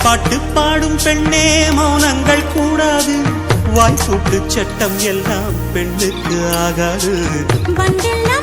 பாட்டு பாடும் பெண்ணே மௌனங்கள் கூடாது வாய்ப்பூட்டு சட்டம் எல்லாம் பெண்ணுக்கு ஆகாது வண்டெல்லாம்